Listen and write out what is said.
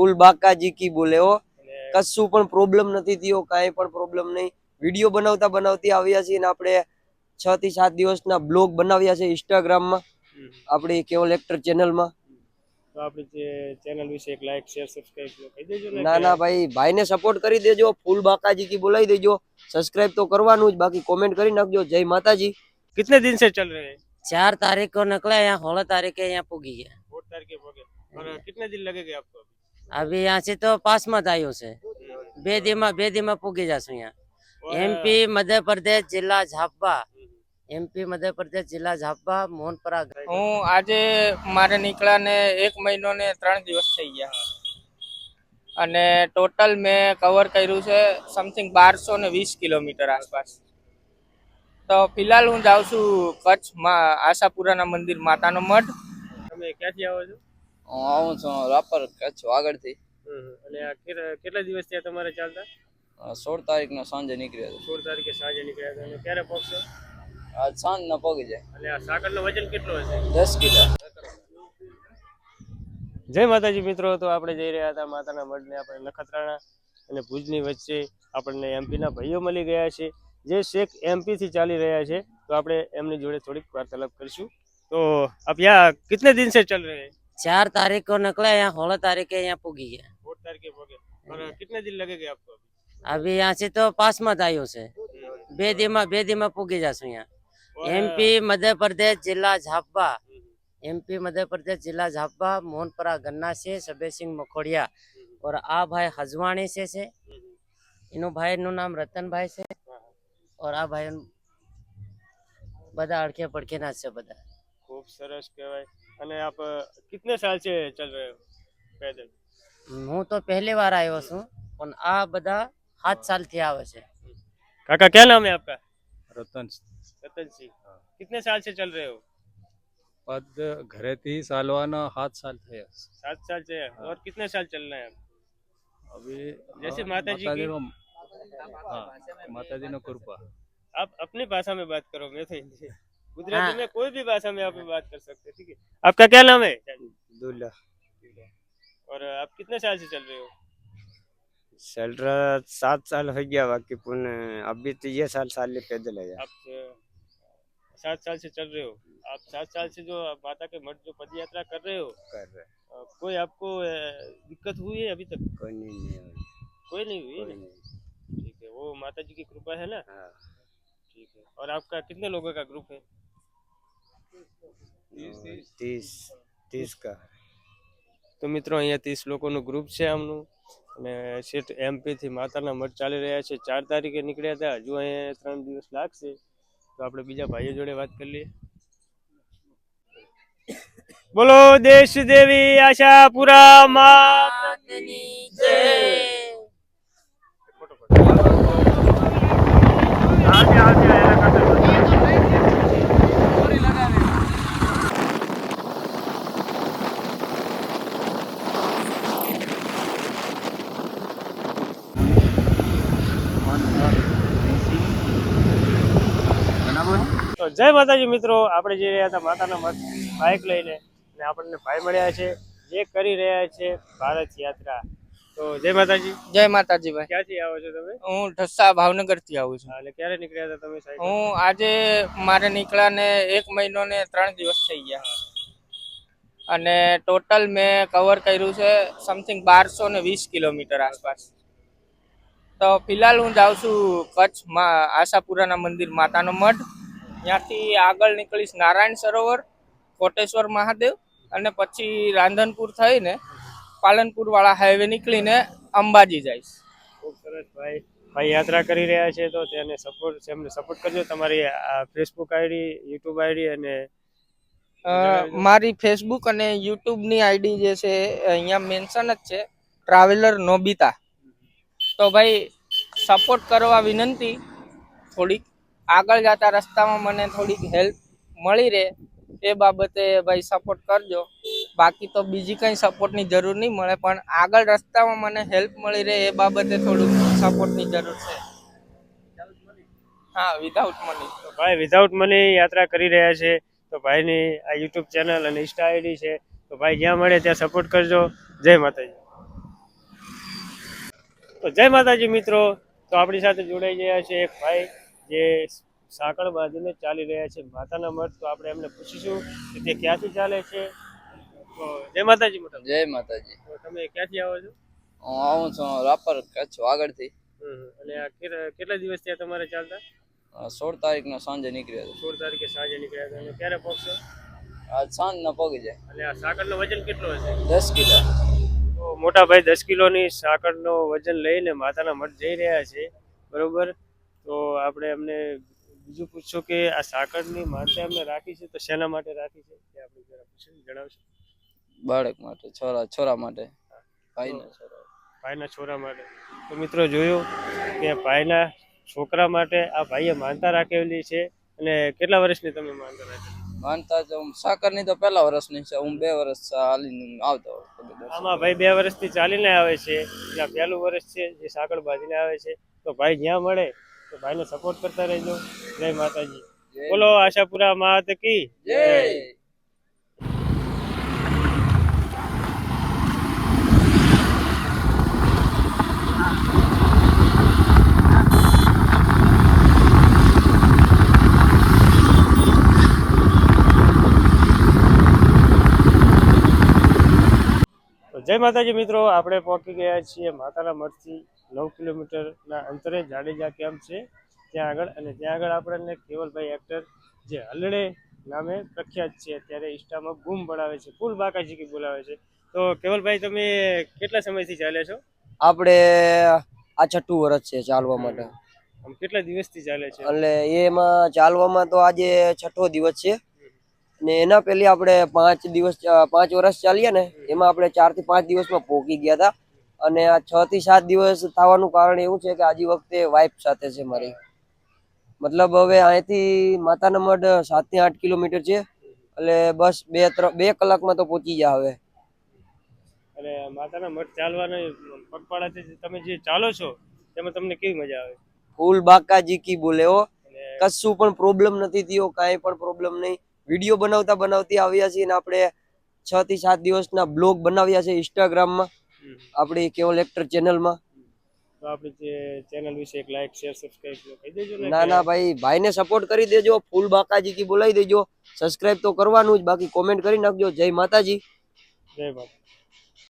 ફૂલ બાકાજી કી બોલે હો કશું પણ પ્રોબ્લેમ નથી થયો કાંઈ પણ પ્રોબ્લેમ નહીં વિડિયો બનાવતી આવ્યા છીએ ને આપણે 6 થી 7 દિવસના બ્લોગ બનાવ્યા છે ઇન્સ્ટાગ્રામમાં આપણી કેવલ એક્ટર ચેનલમાં તો આપણી ચેનલ વિશે એક લાઈક શેર સબસ્ક્રાઇબ કરી દેજો ને ના ભાઈ ભાઈને સપોર્ટ કરી દેજો ફૂલ બાકાજી કી બોલાવી દેજો सब्सक्राइब तो करवानुं ज बाकी कमेंट करी नाखजो जय माताजी। कितने दिन से चल रहे हैं? 4 तारीख को निकले यहाँ 16 तारीख यहाँ पुगी है 4 तारीख के पगे और कितने दिन लगेंगे आपको? अभी यहाँ से तो पास मत आयो से बेदी में पुगी जासु यहाँ एमपी मध्य प्रदेश जिला झापा एमपी मध्य प्रदेश जिला झापा मोहनपुरा हूँ आज मारे निकला ने 1 महीनो ने 3 दिवस थई गया અને ટોટલ મેં કવર કર્યું છે સમથિંગ 1220 કિલોમીટર આસપાસ। તો ફિલહાલ હું જાઉં છું કચ્છમાં આશાપુરાના મંદિર માતાનો મઠ। તમે ક્યાંથી આવો છો? હું આવું છું રાપર કચ્છ આગળથી અને આ કેટલા દિવસ થયા તમારે ચાલતા? 16 તારીખનો સાંજે નીકળ્યા હતા। 16 તારીખે સાંજે નીકળ્યા હતા અને ક્યારે પહોંચશો? આજ સાંજનો પહોંચી જાય। અને આ સાકરનું વજન કેટલું હશે? 10 કિલો। જય માતાજી મિત્રો, તો આપણે જઈ રહ્યા હતા માતાના મઢને આપણે નખત્રાણા અને ભુજની વચ્ચે આપણને એમપીના ભાઈઓ મળી ગયા છે જે શેખ એમપીથી ચાલી રહ્યા છે। તો આપણે એમની જોડે થોડીક વાર્તાલાપ કરીશું। તો આપ यहाँ कितने दिन से चल रहे हैं? 4 तारीख को निकले यहाँ 16 तारीख यहाँ पुगी है 4 तारीख के पगे और कितने दिन लगेंगे आपको? अभी यहाँ से तो पास मत आयो से बेदी में पुगी जासु यहाँ एमपी मध्य प्रदेश जिला झापा एमपी मध्य प्रदेश जिला झापा मोहनपुरा गन्ना से सबे सिंह मखोड़िया और आ भाई हजवाणी से इनो भाई नु नाम रतन भाई से और आ भाई बदा अड़के पड़के ना से बदा खूब सरस कहवाय। અને આપ कितने साल से चल रहे हो पैदल? હું તો પહેલી વાર આવ્યો છું પણ આ બધા 7 साल થી આવે છે। काका क्या नाम है आपका? रतन सिंह। कितने साल से चल रहे हो? पद घरेથી ચાલવાના 7 साल થયા। 7 साल से और कितने साल चलना है? अभी जैसे माताजी की माताजीનો કૃપા। आप अपनी भाषा में बात करो, मैं तो हिंदी गुजराती में कोई भी भाषा में आप बात कर सकते हैं, ठीक है? आपका क्या नाम है? दूल्हा। और आप कितने साल से चल रहे हो? चल रहा 7 साल हो गया, बाकी पुनः अभी तो ये साल पैदल है। आप 7 साल से चल रहे हो। आप 7 साल से जो माता के मठ जो पद यात्रा कर रहे हो, कोई आपको दिक्कत हुई है अभी तक? कोई नहीं हुई है? ठीक है, वो माता जी की कृपा है ना। हाँ। ठीक है। और आपका कितने लोगों का ग्रुप है? 30 का। તો મિત્રો અહીંયા 30 લોકોનું ગ્રુપ છે આમનું અને શેઠ એમપી થી માતાના મઠ ચાલી રહ્યા છે। 4 તારીખે નીકળ્યા હતા, હજુ અહીંયા 3 દિવસ લાગશે। તો આપણે બીજા ભાઈઓ જોડે વાત કરી લઈએ। બોલો દેશ દેવી આશાપુરા માતની જય। તો જય માતાજી મિત્રો, આપણે જઈ રહ્યા હતા માતાના મઠ બાઇક લઈને અને આપણને ભાઈ મળ્યા છે જે કરી રહ્યા છે ભારત યાત્રા। તો જય માતાજી। જય માતાજી ભાઈ। ક્યાંથી આવો છો તમે? હું ઢસા ભાવનગર થી આવું છું। અને ક્યારે નીકળ્યા હતા તમે સાહેબ? હું આજે મારે નીકળ્યા ને 1 મહિનો ને 3 દિવસ થઈ ગયા અને ટોટલ મેં કવર કર્યું છે સમથિંગ 1220 કિલોમીટર આસપાસ। તો ફિલહાલ હું જાઉં છું કચ્છમાં આશાપુરાના મંદિર માતાનો મઠ। ત્યાંથી આગળ નીકળીશ નારાયણ સરોવર, કોટેશ્વર મહાદેવ અને પછી રાંધનપુર થઈને પાલનપુર વાળા હાઈવે નીકળીને અંબાજી જઈશ। ખૂબ સરસ ભાઈ યાત્રા કરી રહ્યા છે તો તેને સપોર્ટ કરજો। તમારી ફેસબુક આઈડી, યુટ્યુબ આઈડી અને મારી ફેસબુક અને યુટ્યુબની આઈડી જે છે અહીંયા મેન્શન જ છે, ટ્રાવેલર નોબિતા। તો ભાઈ સપોર્ટ કરવા વિનંતી, થોડીક આગળ જતા રસ્તામાં મને થોડીક હેલ્પ મળી રહે એ બાબતે ભાઈ સપોર્ટ કરજો। બાકી તો બીજી કંઈ સપોર્ટની જરૂર નહીં મળે, પણ આગળ રસ્તામાં મને હેલ્પ મળી રહે એ બાબતે થોડુંક સપોર્ટની જરૂર છે। હા, વિધાઉટ મની। તો ભાઈ વિધાઉટ મની યાત્રા કરી રહ્યા છે। તો ભાઈની આ યુટ્યુબ ચેનલ અને ઇન્સ્ટા આઈડી છે, તો ભાઈ જ્યાં મળે ત્યાં સપોર્ટ કરજો। જય માતાજી। તો જય માતાજી મિત્રો. તો આપણી સાથે જોડાઈ ગયા છે એક ભાઈ જે સાંકળ બાંધીને ચાલી રહ્યા છે માતાના મઠ. તો આપણે એમને પૂછીશું કે તે ક્યાંથી ચાલે છે. તો જય માતાજી મોટા જય માતાજી. તો તમે ક્યાંથી આવો છો? હું આવું છું રાપર કચ્છ વાગડથી. અને આ કેટલા દિવસ થયા તમારે ચાલતા? 16 તારીખનો સાંજે નીકળ્યો હતો. 16 તારીખે સાંજે નીકળ્યા હતા. અને ક્યારે પહોંચશો? આજ સાંજના પહોંચી જાય. અને આ સાંકળનું વજન કેટલું હશે? 10 કિલો. તો મોટા ભાઈ 10 કિલોની સાંકળનો વજન લઈને માતાના મઠ જઈ રહ્યા છે, બરોબર. તો આપણે એમને બીજું પૂછશું કે આ સાંકળની માતા એમને રાખી છે તો શેના માટે રાખી છે તે આપણે જરા પૂછીને જણાવશો. બાળક માટે, છોરા માટે, ભાઈના છોરા. ભાઈના છોરા માટે. તો મિત્રો જોયું કે ભાઈના છોકરા માટે આ ભાઈએ માનતા રાખેલી છે. અને કેટલા વર્ષની તમે માનતા રાખેલી? માનતા તો સાકરની તો પહેલા વર્ષની છે. હું 2 વર્ષ હાલીને આવતો. આમાં ભાઈ 2 વર્ષથી ચાલીને આવે છે. ત્યાં પહેલું વર્ષ છે જે સાંકળ બાંધીને આવે છે. તો ભાઈ જ્યાં મળે તો ભાઈને સપોર્ટ કરતા રહેજો. જય માતાજી. બોલો આશાપુરા માત કી જય. જય માતાજી મિત્રો. આપણે પહોંચી ગયા છીએ માતાના મઠથી 9 કિલોમીટરના અંતરે જાડેજા કેમ્પ છે ત્યાં આગળ. અને ત્યાં આગળ આપણને કેવલભાઈ એક્ટર જે હલડે નામે પ્રખ્યાત છે, અત્યારે ઇન્સ્ટામાં બૂમ પડાવે છે, ફૂલ બાકાજી કી બોલાવે છે. તો કેવલભાઈ તમે કેટલા સમયથી ચાલ્યા છો? આપણે આ 6ઠું વર્ષ છે ચાલવા માટે. આમ કેટલા દિવસથી ચાલે છે? એટલે એમાં ચાલવામાં તો આજે 6ઠો દિવસ છે. ને એના પહેલી આપણે 5 વર્ષ ચાલીએ ને એમાં આપણે 4 થી 5 દિવસમાં પહોંચી ગયા હતા. અને આ 6 થી 7 દિવસ થવાનું કારણ એવું છે કે આજે વખતે વાઇફ સાથે છે મારી. મતલબ હવે અહીંથી માતાના મઢ 7 થી 8 કિલોમીટર છે. એટલે બસ 2 કલાકમાં તો પહોંચી જાય હવે. અને માતાના મઠ ચાલવાના પગપાળાથી તમે જે ચાલો છો તેમાં તમને કેવી મજા આવે? ફૂલ બાકાજી કી બોલે હો. કશું પણ પ્રોબ્લેમ નથી થયો, કાંઈ પણ પ્રોબ્લેમ નહીં. વિડીયો બનાવતી આવ્યા છીએ ને આપણે 6 થી 7 દિવસના બ્લોગ બનાવ્યા છે ઇન્સ્ટાગ્રામમાં, આપણી કેવલ એક્ટર ચેનલમાં. તો આપણી જે ચેનલ વિશે એક લાઈક શેર સબસ્ક્રાઇબ કરી દેજો ને. ના ભાઈ, ભાઈને સપોર્ટ કરી દેજો. ફૂલ બાકાજી કી બોલાવી દેજો. સબસ્ક્રાઇબ તો કરવાનું જ, બાકી કોમેન્ટ કરી નાખજો. જય માતાજી. જય માતા.